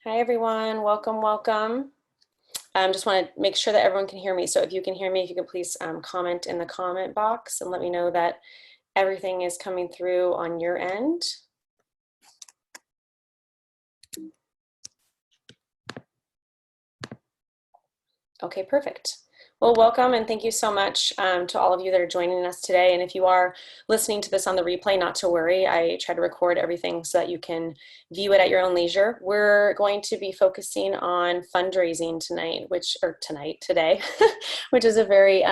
Hi, everyone. Welcome, welcome. Just want to make sure that everyone can hear me. So if you can hear me, if you could please comment in the comment box and let me know that everything is coming through on your end. Okay, perfect. Well, welcome and thank you so much to all of you that are joining us today. And if you are listening to this on the replay, not to worry. I try to record everything so that you can view it at your own leisure. We're going to be focusing on fundraising tonight, today, which is a very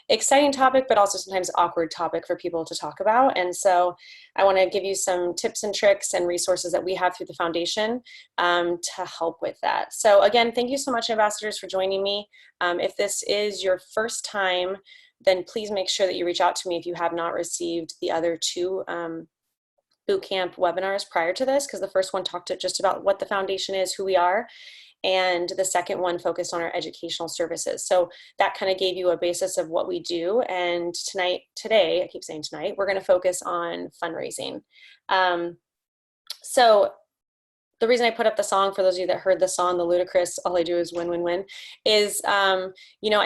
exciting topic, but also sometimes awkward topic for people to talk about. And so I want to give you some tips and tricks and resources that we have through the foundation to help with that. So again, thank you so much, ambassadors, for joining me. If this is your first time, then please make sure that you reach out to me if you have not received the other two bootcamp webinars prior to this, because the first one talked just about what the foundation is, who we are, and the second one focused on our educational services. So that kind of gave you a basis of what we do. And today, I keep saying tonight, we're going to focus on fundraising. So the reason I put up the song, for those of you that heard the song, the ludicrous, all I do is win, win, win, is, I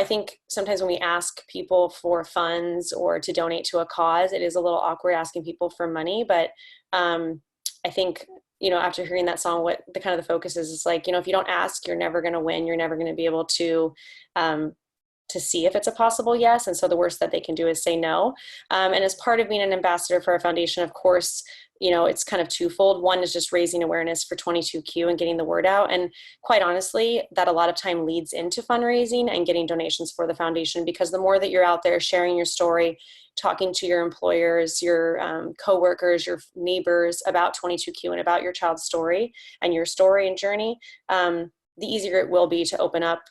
think sometimes when we ask people for funds or to donate to a cause, it is a little awkward asking people for money. But I think, after hearing that song, what the kind of the focus is like, if you don't ask, you're never going to win. You're never going to be able to see if it's a possible yes. And so the worst that they can do is say no. And as part of being an ambassador for our foundation, of course, it's kind of twofold. One is just raising awareness for 22Q and getting the word out. And quite honestly, that a lot of time leads into fundraising and getting donations for the foundation, because the more that you're out there sharing your story, talking to your employers, your coworkers, your neighbors about 22Q and about your child's story and your story and journey, the easier it will be to open up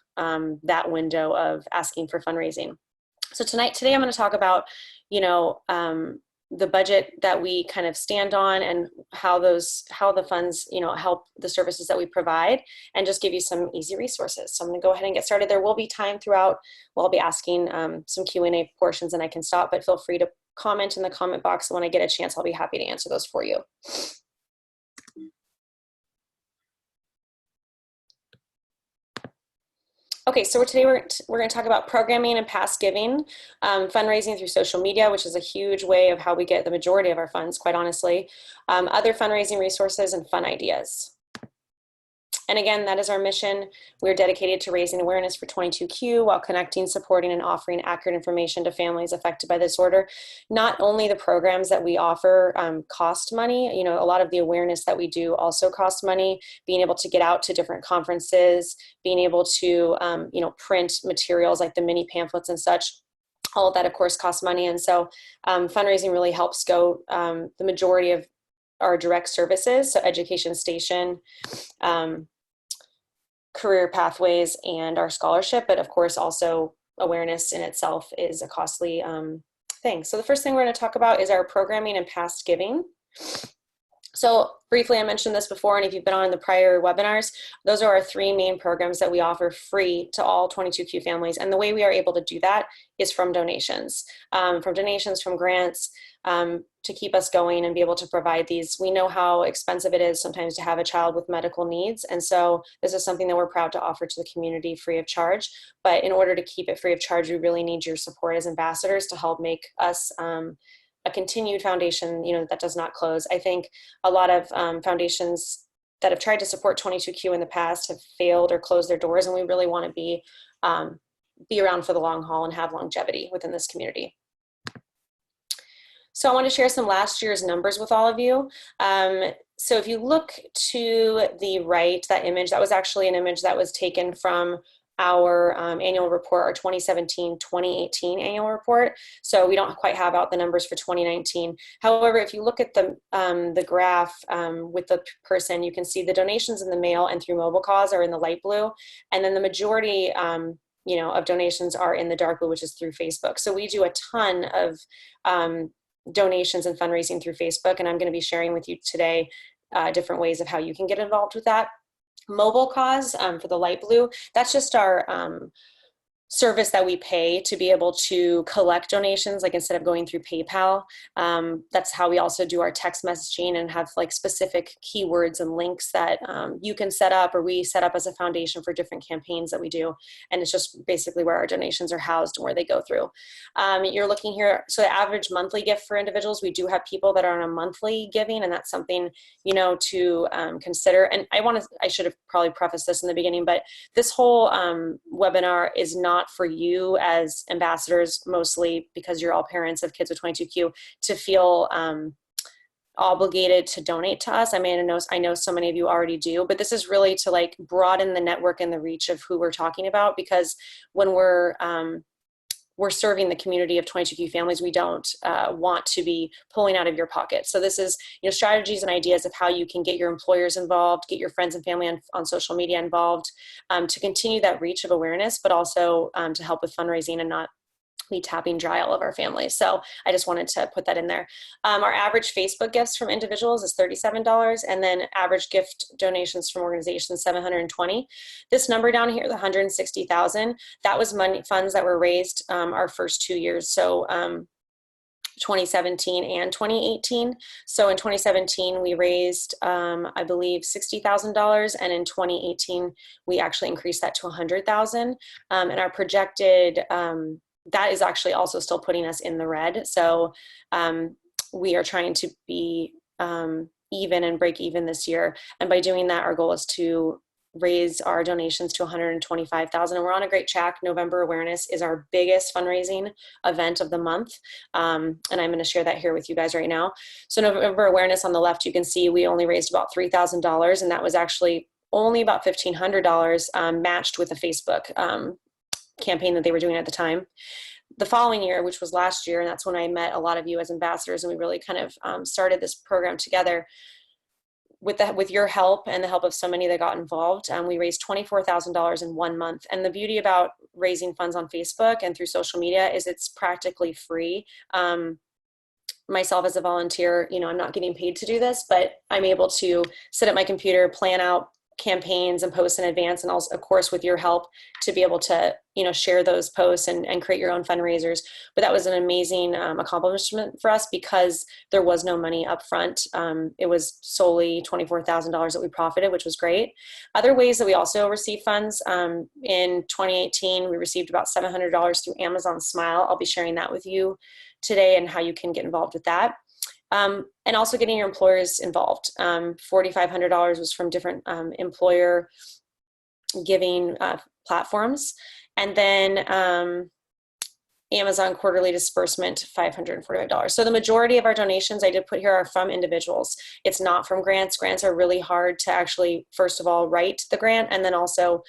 that window of asking for fundraising. So today I'm going to talk about, the budget that we kind of stand on and how the funds, help the services that we provide, and just give you some easy resources. So I'm going to go ahead and get started. There will be time throughout. I'll be asking some Q&A portions and I can stop, but feel free to comment in the comment box. When I get a chance, I'll be happy to answer those for you. Okay, so today we're going to talk about programming and past giving, fundraising through social media, which is a huge way of how we get the majority of our funds, quite honestly, other fundraising resources, and fun ideas. And again, that is our mission. We're dedicated to raising awareness for 22Q while connecting, supporting, and offering accurate information to families affected by the disorder. Not only the programs that we offer cost money, a lot of the awareness that we do also costs money. Being able to get out to different conferences, being able to, print materials like the mini pamphlets and such. All of that, of course, costs money. And so fundraising really helps go the majority of our direct services, so education station, career pathways, and our scholarship, but of course also awareness in itself is a costly thing. So the first thing we're going to talk about is our programming and past giving. So briefly, I mentioned this before, and if you've been on the prior webinars, those are our three main programs that we offer free to all 22Q families. And the way we are able to do that is from donations, from grants, to keep us going and be able to provide these. We know how expensive it is sometimes to have a child with medical needs. And so this is something that we're proud to offer to the community free of charge. But in order to keep it free of charge, we really need your support as ambassadors to help make us a continued foundation, that does not close. I think a lot of foundations that have tried to support 22Q in the past have failed or closed their doors, and we really want to be around for the long haul and have longevity within this community. So I want to share some last year's numbers with all of you. So if you look to the right, that image, that was actually an image that was taken from our annual report, our 2017-2018 annual report. So we don't quite have out the numbers for 2019. However, if you look at the graph with the person, you can see the donations in the mail and through mobile cause are in the light blue. And then the majority of donations are in the dark blue, which is through Facebook. So we do a ton of donations and fundraising through Facebook. And I'm going to be sharing with you today different ways of how you can get involved with that. Mobile cause for the light blue, that's just our service that we pay to be able to collect donations, like instead of going through PayPal. That's how we also do our text messaging and have like specific keywords and links that you can set up, or we set up as a foundation for different campaigns that we do. And it's just basically where our donations are housed and where they go through. You're looking here, so the average monthly gift for individuals, we do have people that are on a monthly giving, and that's something, you know, to consider. And I should have probably prefaced this in the beginning, but this whole webinar is not for you as ambassadors, mostly because you're all parents of kids with 22Q, to feel obligated to donate to us. I mean, I know so many of you already do, but this is really to like broaden the network and the reach of who we're talking about, because when we're serving the community of 22Q families, we don't want to be pulling out of your pocket. So this is, you know, strategies and ideas of how you can get your employers involved, get your friends and family on social media involved, to continue that reach of awareness, but also to help with fundraising and not be tapping dry all of our families. So I just wanted to put that in there. Our average Facebook gifts from individuals is $37, and then average gift donations from organizations, $720. This number down here, the $160,000, that was funds that were raised our first 2 years. So 2017 and 2018. So in 2017, we raised, I believe, $60,000, and in 2018, we actually increased that to $100,000. And our projected that is actually also still putting us in the red. So we are trying to be even and break even this year. And by doing that, our goal is to raise our donations to $125,000. And we're on a great track. November Awareness is our biggest fundraising event of the month. And I'm going to share that here with you guys right now. So November Awareness on the left, you can see we only raised about $3,000. And that was actually only about $1,500 matched with a Facebook campaign that they were doing at the time. The following year, which was last year, and that's when I met a lot of you as ambassadors, and we really kind of started this program together with your help and the help of so many that got involved. We raised $24,000 in 1 month. And the beauty about raising funds on Facebook and through social media is it's practically free. Myself as a volunteer, you know, I'm not getting paid to do this, but I'm able to sit at my computer, plan out campaigns and posts in advance, and also of course with your help to be able to, you know, share those posts and create your own fundraisers. But that was an amazing accomplishment for us because there was no money up front. It was solely $24,000 that we profited, which was great. Other ways that we also received funds, in 2018 we received about $700 through Amazon Smile. I'll be sharing that with you today and how you can get involved with that. And also getting your employers involved. $4,500 was from different employer giving platforms. And then Amazon quarterly disbursement, $545. So the majority of our donations I did put here are from individuals. It's not from grants. Grants are really hard to actually, first of all, write the grant and then also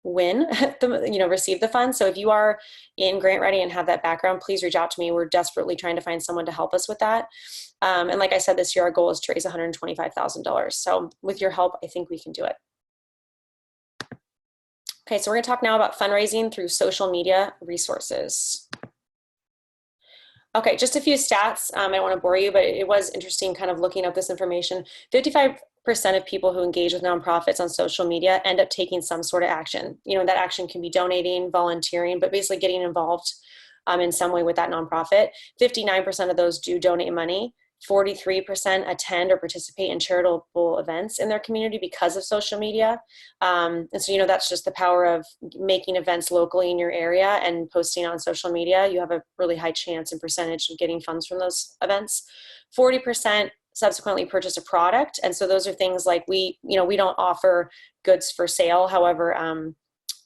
receive the funds. So if you are in grant ready and have that background, please reach out to me. We're desperately trying to find someone to help us with that. And like I said, this year our goal is to raise $125,000. So with your help, I think we can do it. Okay, so we're going to talk now about fundraising through social media resources. Okay, just a few stats. I don't want to bore you, but it was interesting kind of looking up this information. 55% of people who engage with nonprofits on social media end up taking some sort of action. You know, that action can be donating, volunteering, but basically getting involved in some way with that nonprofit. 59% of those do donate money. 43% attend or participate in charitable events in their community because of social media. And so, you know, that's just the power of making events locally in your area and posting on social media. You have a really high chance and percentage of getting funds from those events. 40% subsequently purchase a product. And so those are things like we don't offer goods for sale. However,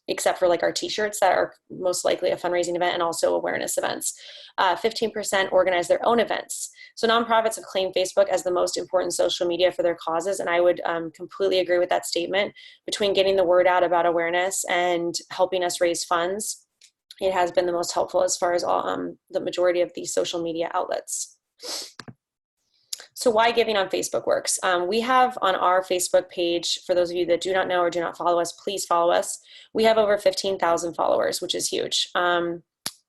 except for like our t-shirts that are most likely a fundraising event and also awareness events. 15% organize their own events. So nonprofits have claimed Facebook as the most important social media for their causes. And I would completely agree with that statement. Between getting the word out about awareness and helping us raise funds, it has been the most helpful as far as the majority of these social media outlets. So why giving on Facebook works? We have on our Facebook page, for those of you that do not know or do not follow us, please follow us. We have over 15,000 followers, which is huge.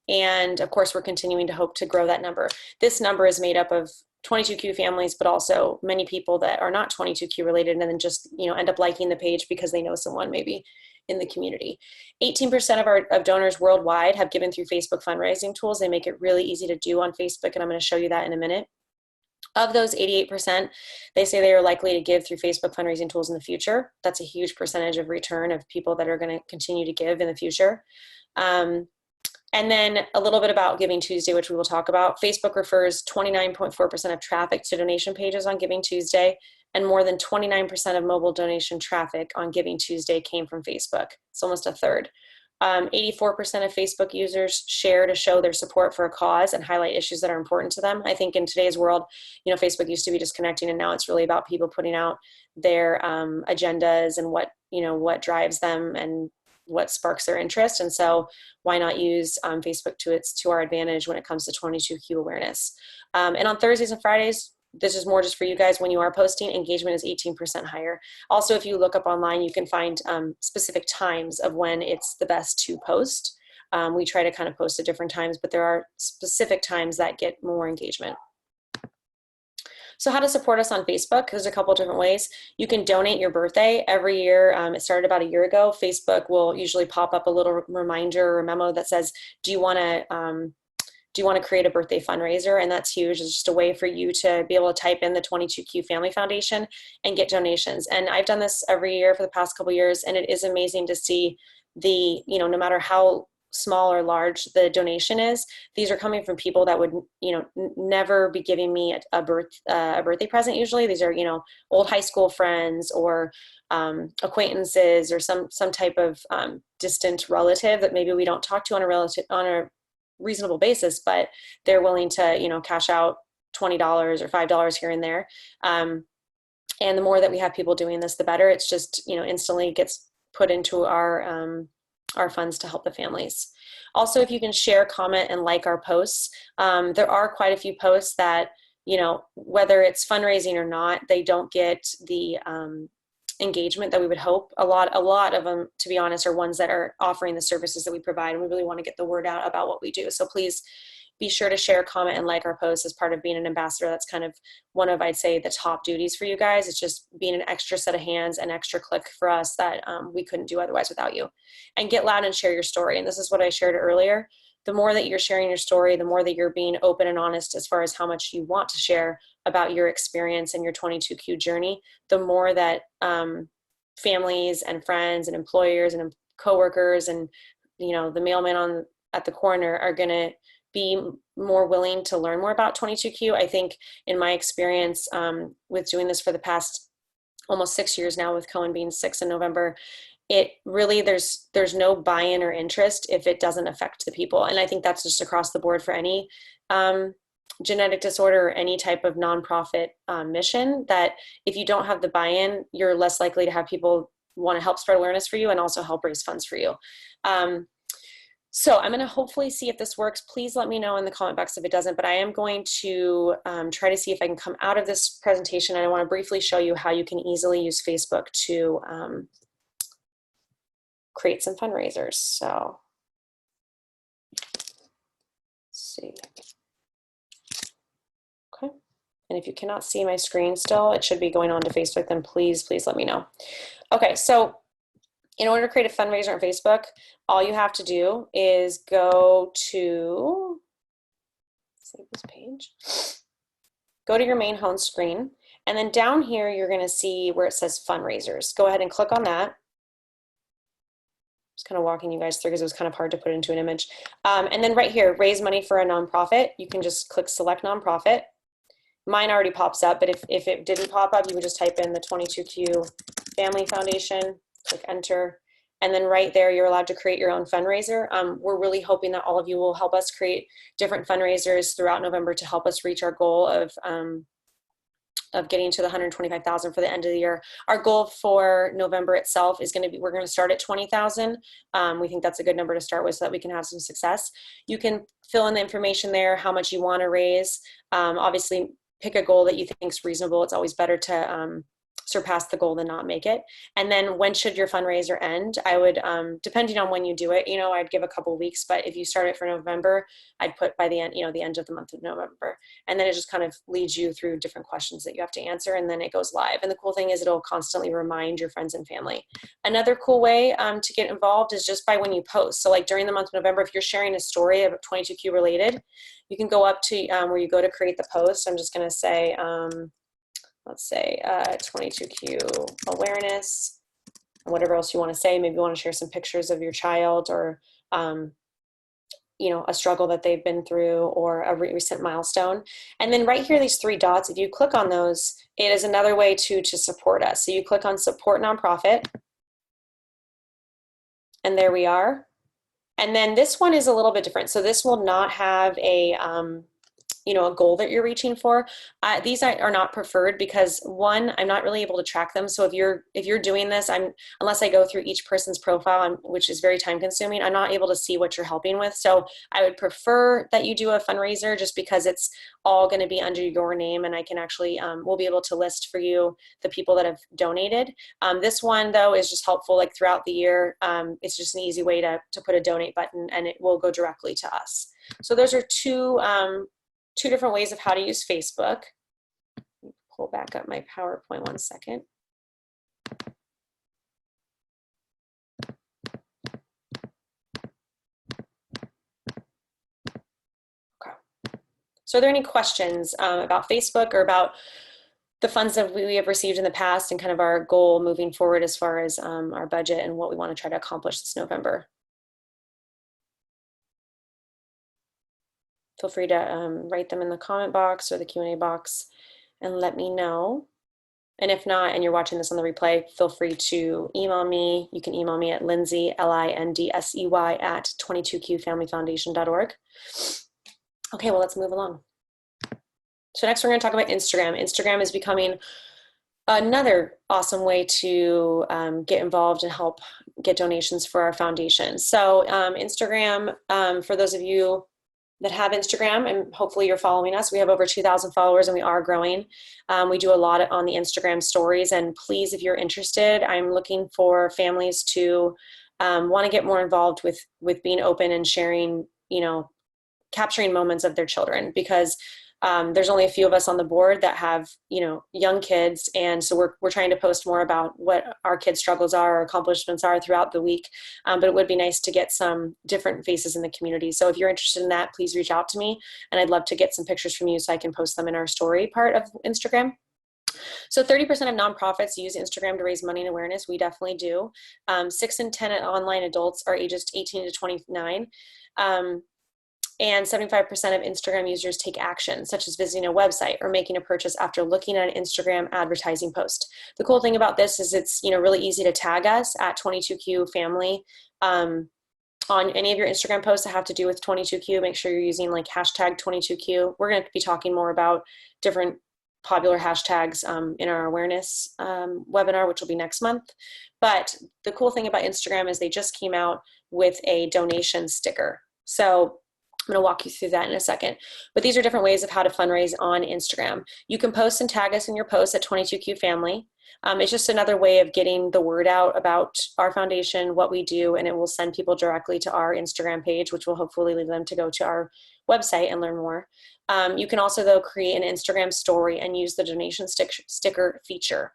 And of course, we're continuing to hope to grow that number. This number is made up of 22Q families, but also many people that are not 22Q related and then just, end up liking the page because they know someone maybe in the community. 18% of donors worldwide have given through Facebook fundraising tools. They make it really easy to do on Facebook, and I'm going to show you that in a minute. Of those 88%, they say they are likely to give through Facebook fundraising tools in the future. That's a huge percentage of return of people that are going to continue to give in the future. And then a little bit about Giving Tuesday, which we will talk about. Facebook refers 29.4% of traffic to donation pages on Giving Tuesday, and more than 29% of mobile donation traffic on Giving Tuesday came from Facebook. It's almost a third. 84% of Facebook users share to show their support for a cause and highlight issues that are important to them. I think in today's world, Facebook used to be just connecting, and now it's really about people putting out their agendas and what drives them and what sparks their interest. And so why not use Facebook to our advantage when it comes to 22Q awareness. And on Thursdays and Fridays, this is more just for you guys, when you are posting, engagement is 18% higher. Also, if you look up online, you can find specific times of when it's the best to post. We try to kind of post at different times, but there are specific times that get more engagement. So how to support us on Facebook? There's a couple of different ways. You can donate your birthday every year. It started about a year ago. Facebook will usually pop up a little reminder or memo that says, do you want to create a birthday fundraiser? And that's huge. It's just a way for you to be able to type in the 22Q Family Foundation and get donations. And I've done this every year for the past couple of years, and it is amazing to see no matter how small or large the donation is, these are coming from people that would, never be giving me a birthday present. Usually these are, old high school friends or acquaintances or some type of distant relative that maybe we don't talk to on a reasonable basis, but they're willing to, cash out $20 or $5 here and there. And the more that we have people doing this, the better. It's just, instantly gets put into our funds to help the families. Also, if you can share, comment, and like our posts, there are quite a few posts that, whether it's fundraising or not, they don't get the engagement that we would hope. A lot of them, to be honest, are ones that are offering the services that we provide, and we really want to get the word out about what we do. So please be sure to share, comment, and like our posts as part of being an ambassador. That's kind of one of, I'd say, the top duties for you guys. It's just being an extra set of hands, an extra click for us that we couldn't do otherwise without you. And get loud and share your story. And this is what I shared earlier. The more that you're sharing your story, the more that you're being open and honest as far as how much you want to share about your experience and your 22Q journey, the more that families and friends and employers and coworkers and, the mailman at the corner are going to be more willing to learn more about 22Q. I think in my experience with doing this for the past almost 6 years now, with Cohen being 6 in November, it really, there's no buy-in or interest if it doesn't affect the people. And I think that's just across the board for any genetic disorder or any type of nonprofit mission, that if you don't have the buy-in, you're less likely to have people want to help spread awareness for you and also help raise funds for you. So I'm going to hopefully see if this works. Please let me know in the comment box if it doesn't, but I am going to try to see if I can come out of this presentation, and I want to briefly show you how you can easily use Facebook to create some fundraisers. So let's see. Okay. And if you cannot see my screen still, it should be going on to Facebook, then please let me know. Okay, so in order to create a fundraiser on Facebook, all you have to do is go to, save this page, go to your main home screen, and then down here you're going to see where it says fundraisers. Go ahead and click on that. Just kind of walking you guys through because it was kind of hard to put into an image. And then right here, raise money for a nonprofit. You can just click select nonprofit. Mine already pops up, but if it didn't pop up, you would just type in the 22Q Family Foundation, click enter, and then right there, you're allowed to create your own fundraiser. We're really hoping that all of you will help us create different fundraisers throughout November to help us reach our goal of getting to the 125,000 for the end of the year. Our goal for November itself is going to be, we're going to start at 20,000. We think that's a good number to start with so that we can have some success. You can fill in the information there, how much you want to raise. Obviously, pick a goal that you think is reasonable. It's always better to surpass the goal than not make it. And then when should your fundraiser end? I would, depending on when you do it, I'd give a couple of weeks, but if you start it for November, I'd put by the end, the end of the month of November. And then it just kind of leads you through different questions that you have to answer, and then it goes live. And the cool thing is it'll constantly remind your friends and family. Another cool way to get involved is just by when you post. So like during the month of November, if you're sharing a story of 22Q related, you can go up to where you go to create the post. I'm just going to say, let's say 22Q awareness, and whatever else you want to say. Maybe you want to share some pictures of your child, or a struggle that they've been through, or a recent milestone. And then right here, these three dots, if you click on those, it is another way to support us. So you click on support nonprofit, and there we are. And then this one is a little bit different. So this will not have a goal that you're reaching for. These are not preferred because, one, I'm not really able to track them. So if you're doing this, unless I go through each person's profile, which is very time consuming, I'm not able to see what you're helping with. So I would prefer that you do a fundraiser, just because it's all going to be under your name, and I can actually, we'll be able to list for you the people that have donated. This one though is just helpful, like throughout the year. It's just an easy way to put a donate button, and it will go directly to us. So those are two different ways of how to use Facebook. Let me pull back up my PowerPoint 1 second. Okay. So are there any questions about Facebook, or about the funds that we have received in the past, and kind of our goal moving forward as far as our budget and what we want to try to accomplish this November? Feel free to write them in the comment box or the Q&A box and let me know. And if not, and you're watching this on the replay, feel free to email me. You can email me at Lindsay, Lindsey, at 22qfamilyfoundation.org. Okay, well, let's move along. So next we're going to talk about Instagram. Instagram is becoming another awesome way to get involved and help get donations for our foundation. So Instagram, for those of you that have Instagram, and hopefully you're following us, we have over 2,000 followers, and we are growing. We do a lot on the Instagram stories, and please, if you're interested, I'm looking for families to want to get more involved with being open and sharing, capturing moments of their children, because there's only a few of us on the board that have, young kids. And so we're trying to post more about what our kids' struggles are, or accomplishments are throughout the week. But it would be nice to get some different faces in the community. So if you're interested in that, please reach out to me, and I'd love to get some pictures from you so I can post them in our story part of Instagram. So 30% of nonprofits use Instagram to raise money and awareness. We definitely do. 6 in 10 online adults are ages 18 to 29. And 75% of Instagram users take action, such as visiting a website or making a purchase after looking at an Instagram advertising post. The cool thing about this is it's really easy to tag us at 22Q Family on any of your Instagram posts that have to do with 22Q. Make sure you're using like hashtag 22Q. We're going to be talking more about different popular hashtags in our awareness webinar, which will be next month. But the cool thing about Instagram is they just came out with a donation sticker. So I'm going to walk you through that in a second. But these are different ways of how to fundraise on Instagram. You can post and tag us in your posts at 22Q Family. It's just another way of getting the word out about our foundation, what we do, and it will send people directly to our Instagram page, which will hopefully lead them to go to our website and learn more. You can also, though, create an Instagram story and use the donation sticker feature.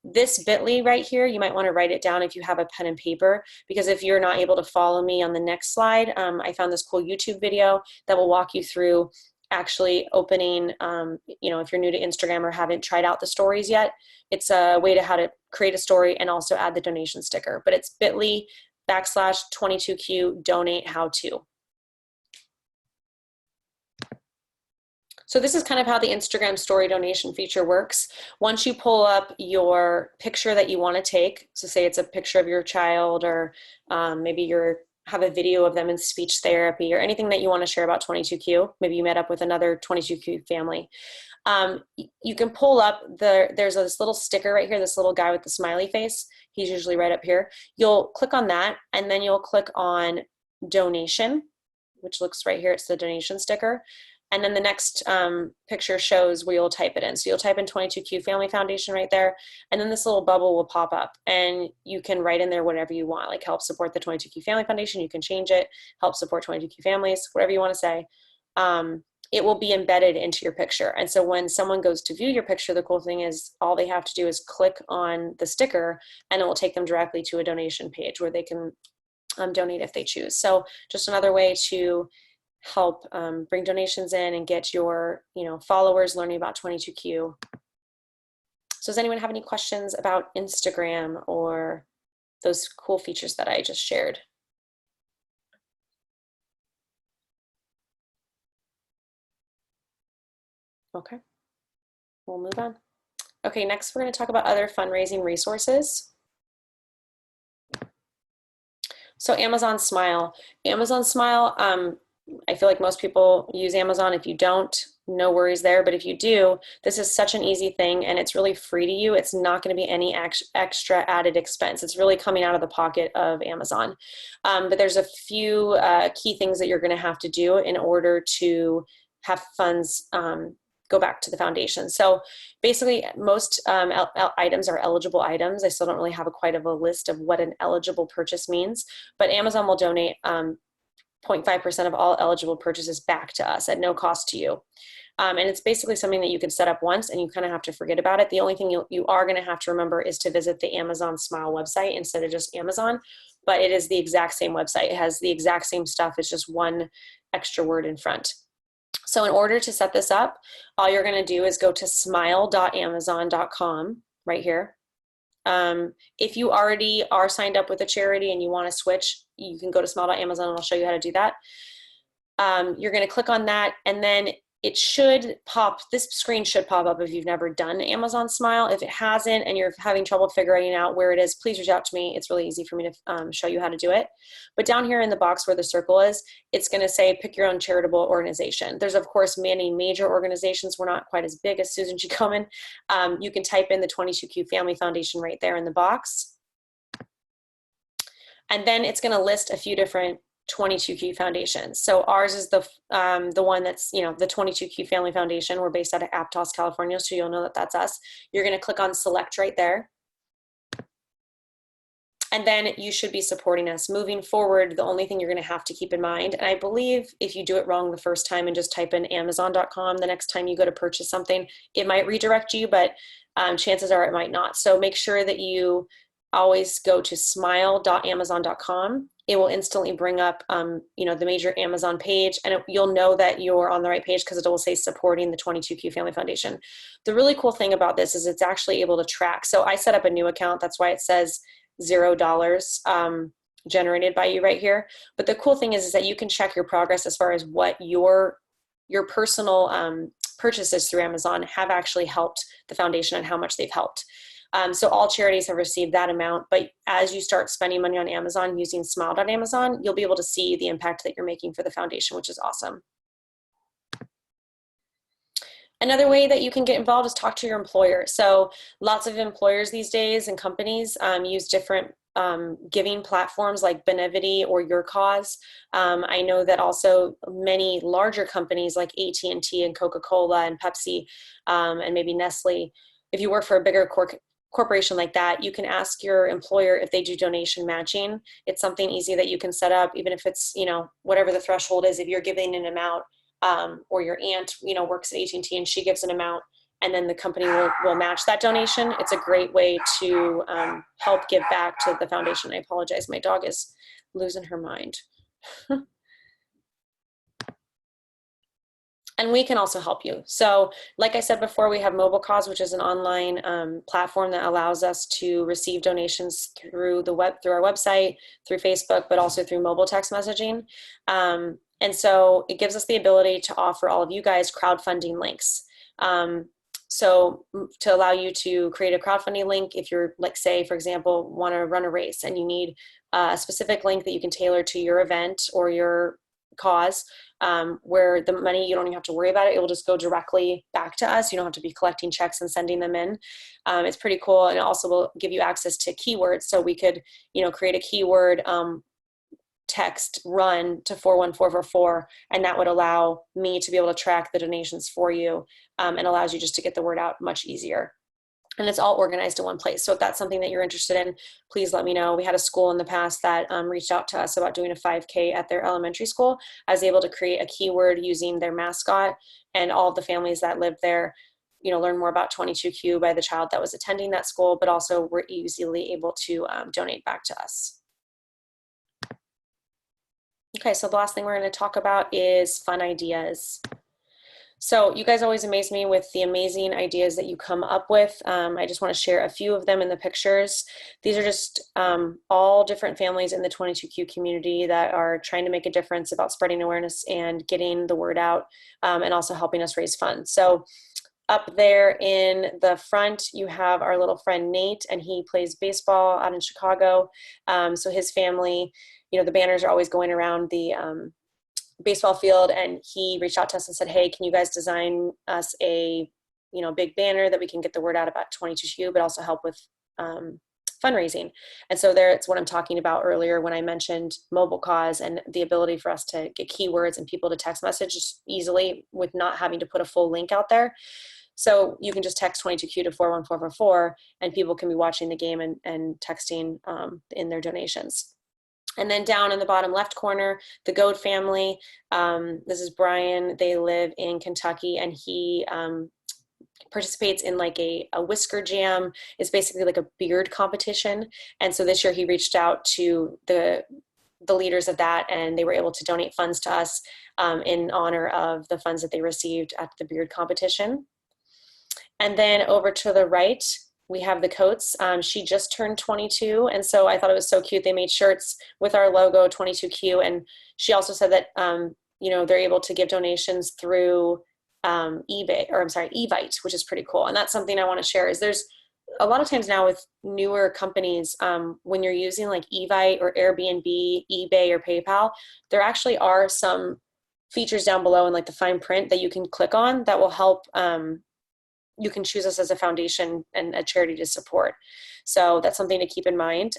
This bit.ly right here, you might want to write it down if you have a pen and paper, because if you're not able to follow me on the next slide, I found this cool YouTube video that will walk you through actually opening, if you're new to Instagram or haven't tried out the stories yet, it's a way to how to create a story and also add the donation sticker. But it's bit.ly/22Q donate how to. So this is kind of how the Instagram story donation feature works. Once you pull up your picture that you want to take, so say it's a picture of your child, or maybe you have a video of them in speech therapy, or anything that you want to share about 22Q. Maybe you met up with another 22Q family. You can pull up, there's this little sticker right here, this little guy with the smiley face. He's usually right up here. You'll click on that, and then you'll click on donation, which looks right here. It's the donation sticker. And then the next picture shows where you'll type it in. So you'll type in 22Q Family Foundation right there, and then this little bubble will pop up, and you can write in there whatever you want, like help support the 22Q Family Foundation. You can change it, help support 22Q families, whatever you want to say. It will be embedded into your picture. And so when someone goes to view your picture, the cool thing is all they have to do is click on the sticker, and it will take them directly to a donation page where they can donate if they choose. So just another way to help bring donations in and get your followers learning about 22Q. So does anyone have any questions about Instagram or those cool features that I just shared? Okay, we'll move on. Okay, next we're going to talk about other fundraising resources. So Amazon Smile. Amazon Smile, I feel like most people use Amazon. If you don't, no worries there. But if you do, this is such an easy thing, and it's really free to you. It's not going to be any extra added expense. It's really coming out of the pocket of Amazon. But there's a few key things that you're going to have to do in order to have funds go back to the foundation. So basically most items are eligible items. I still don't really have quite of a list of what an eligible purchase means, but Amazon will donate 0.5% of all eligible purchases back to us at no cost to you. And it's basically something that you can set up once and you kind of have to forget about it. The only thing you are going to have to remember is to visit the Amazon Smile website instead of just Amazon, but it is the exact same website. It has the exact same stuff. It's just one extra word in front. So in order to set this up, all you're going to do is go to smile.amazon.com right here. If you already are signed up with a charity and you want to switch, you can go to smile.amazon and I'll show you how to do that. You're going to click on that, and then it should pop, this screen should pop up if you've never done Amazon Smile. If it hasn't and you're having trouble figuring out where it is, please reach out to me. It's really easy for me to show you how to do it. But down here in the box where the circle is, it's going to say pick your own charitable organization. There's of course many major organizations. We're not quite as big as Susan G. Komen. You can type in the 22Q Family Foundation right there in the box. And then it's going to list a few different 22Q foundations. So ours is the one that's, the 22Q Family Foundation. We're based out of Aptos, California, so you'll know that that's us. You're going to click on select right there. And then you should be supporting us. Moving forward, the only thing you're going to have to keep in mind, and I believe if you do it wrong the first time and just type in amazon.com, the next time you go to purchase something, it might redirect you, but chances are it might not. So make sure that you always go to smile.amazon.com. It will instantly bring up, the major Amazon page, and you'll know that you're on the right page because it will say supporting the 22Q Family Foundation. The really cool thing about this is it's actually able to track. So I set up a new account. That's why it says $0 generated by you right here. But the cool thing is that you can check your progress as far as what your personal purchases through Amazon have actually helped the foundation and how much they've helped. So all charities have received that amount, but as you start spending money on Amazon using smile.amazon, you'll be able to see the impact that you're making for the foundation, which is awesome. Another way that you can get involved is talk to your employer. So lots of employers these days and companies use different giving platforms like Benevity or Your Cause. I know that also many larger companies like AT&T and Coca-Cola and Pepsi and maybe Nestle, if you work for a bigger corporation like that, you can ask your employer if they do donation matching. It's something easy that you can set up, even if it's, whatever the threshold is. If you're giving an amount, or your aunt, works at AT&T and she gives an amount, and then the company will match that donation. It's a great way to help give back to the foundation. I apologize, my dog is losing her mind. And we can also help you. So like I said before, we have Mobile Cause, which is an online platform that allows us to receive donations through the web, through our website, through Facebook, but also through mobile text messaging. And so it gives us the ability to offer all of you guys crowdfunding links. So to allow you to create a crowdfunding link, if you're, like, say, for example, want to run a race and you need a specific link that you can tailor to your event or your cause, where the money, you don't even have to worry about it. It will just go directly back to us. You don't have to be collecting checks and sending them in. It's pretty cool. And it also will give you access to keywords. So we could, create a keyword text run to 41444, and that would allow me to be able to track the donations for you, and allows you just to get the word out much easier. And it's all organized in one place. So if that's something that you're interested in, please let me know. We had a school in the past that reached out to us about doing a 5K at their elementary school. I was able to create a keyword using their mascot, and all of the families that lived there, learn more about 22Q by the child that was attending that school, but also were easily able to donate back to us. Okay, so the last thing we're going to talk about is fun ideas. So you guys always amaze me with the amazing ideas that you come up with. I just want to share a few of them in the pictures. These are just all different families in the 22Q community that are trying to make a difference about spreading awareness and getting the word out, and also helping us raise funds. So up there in the front, you have our little friend Nate, and he plays baseball out in Chicago. So his family, the banners are always going around the baseball field, and he reached out to us and said, hey, can you guys design us a big banner that we can get the word out about 22Q, but also help with fundraising. And so there, it's what I'm talking about earlier when I mentioned mobile cause and the ability for us to get keywords and people to text message easily with not having to put a full link out there. So you can just text 22Q to 41444, and people can be watching the game and texting in their donations. And then down in the bottom left corner, the Goad family. This is Brian. They live in Kentucky, and he participates in like a whisker jam. It's basically like a beard competition. And so this year he reached out to the leaders of that, and they were able to donate funds to us in honor of the funds that they received at the beard competition. And then over to the right, we have the Coates. She just turned 22, and so I thought it was so cute. They made shirts with our logo, 22Q, and she also said that they're able to give donations through Evite, which is pretty cool. And that's something I want to share. Is there's a lot of times now with newer companies, when you're using like Evite or Airbnb, eBay, or PayPal, there actually are some features down below in like the fine print that you can click on that will help. You can choose us as a foundation and a charity to support. So that's something to keep in mind.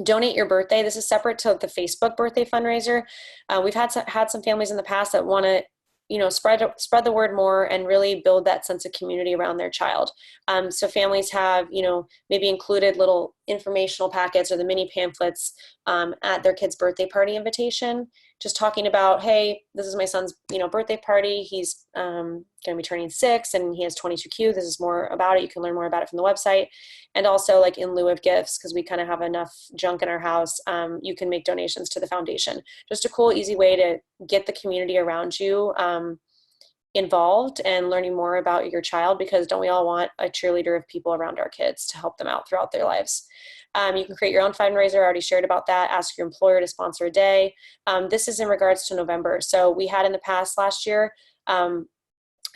Donate your birthday. This is separate to the Facebook birthday fundraiser. We've had some families in the past that want to, spread the word more and really build that sense of community around their child. So families have, maybe included little informational packets or the mini pamphlets at their kid's birthday party invitation, just talking about, hey, this is my son's, birthday party. He's going to be turning 6 and he has 22Q. This is more about it. You can learn more about it from the website. And also, like, in lieu of gifts, because we kind of have enough junk in our house, you can make donations to the foundation. Just a cool, easy way to get the community around you involved and learning more about your child, because don't we all want a cheerleader of people around our kids to help them out throughout their lives? You can create your own fundraiser. I already shared about that. Ask your employer to sponsor a day. This is in regards to November. So we had in the past last year,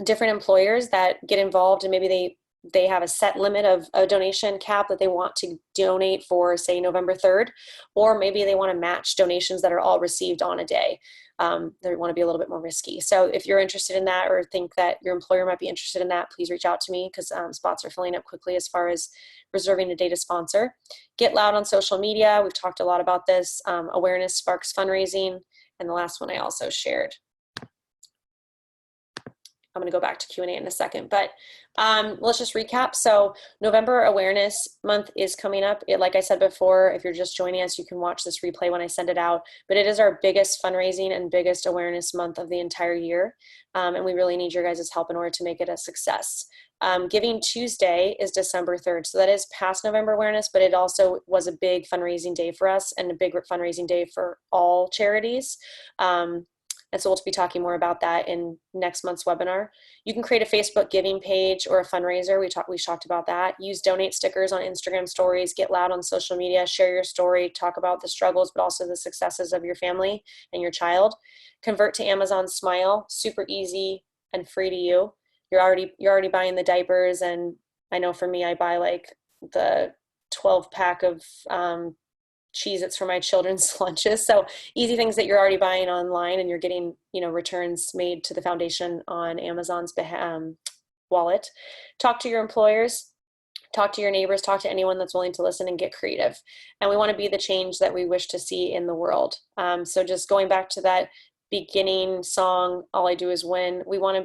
different employers that get involved, and maybe they have a set limit of a donation cap that they want to donate for, say, November 3rd, or maybe they want to match donations that are all received on a day. They want to be a little bit more risky. So if you're interested in that, or think that your employer might be interested in that, please reach out to me, because spots are filling up quickly as far as reserving a day to sponsor. Get loud on social media. We've talked a lot about this. Awareness sparks fundraising. And the last one I also shared. I'm going to go back to Q&A in a second, but let's just recap. So November Awareness Month is coming up. Like I said before, if you're just joining us, you can watch this replay when I send it out, but it is our biggest fundraising and biggest awareness month of the entire year. And we really need your guys' help in order to make it a success. Giving Tuesday is December 3rd. So that is past November Awareness, but it also was a big fundraising day for us and a big fundraising day for all charities. And so we'll be talking more about that in next month's webinar. You can create a Facebook giving page or a fundraiser. We talked about that. Use donate stickers on Instagram stories. Get loud on social media. Share your story. Talk about the struggles, but also the successes of your family and your child. Convert to Amazon Smile. Super easy and free to you. You're already buying the diapers, and I know for me, I buy like the 12 pack of Cheez-Its for my children's lunches. So easy things that you're already buying online, and you're getting, returns made to the foundation on Amazon's wallet. Talk to your employers. talk to your neighbors, talk to anyone that's willing to listen, and get creative. And we want to be the change that we wish to see in the world. So just going back to that beginning song, all I do is win. We want to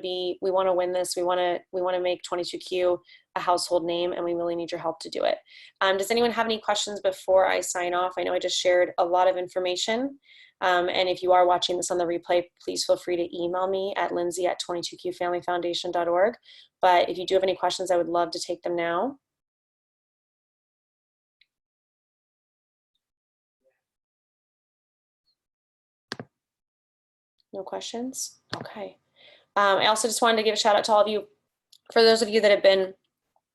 win this. We want to make 22Q a household name, and we really need your help to do it. Does anyone have any questions before I sign off? I know I just shared a lot of information. And if you are watching this on the replay, please feel free to email me at lindsay@22qfamilyfoundation.org. But if you do have any questions, I would love to take them now. No questions? Okay. I also just wanted to give a shout out to all of you. For those of you that have been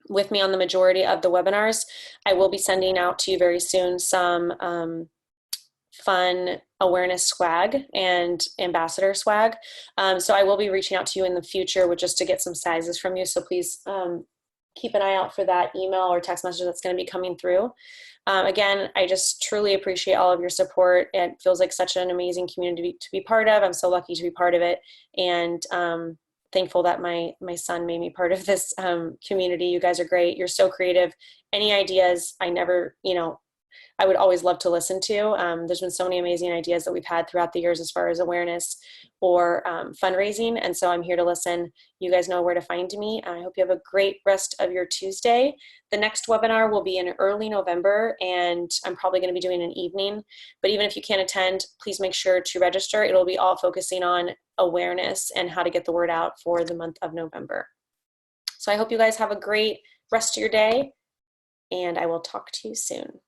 with me on the majority of the webinars, I will be sending out to you very soon some fun awareness swag and ambassador swag. So I will be reaching out to you in the future with just to get some sizes from you. So please keep an eye out for that email or text message that's going to be coming through. Again, I just truly appreciate all of your support. It feels like such an amazing community to be part of. I'm so lucky to be part of it. And thankful that my son made me part of this community. You guys are great. You're so creative. Any ideas, I would always love to listen to. There's been so many amazing ideas that we've had throughout the years as far as awareness or fundraising. And so I'm here to listen. You guys know where to find me. I hope you have a great rest of your Tuesday. The next webinar will be in early November, and I'm probably going to be doing an evening. But even if you can't attend, please make sure to register. It'll be all focusing on awareness and how to get the word out for the month of November. So I hope you guys have a great rest of your day, and I will talk to you soon.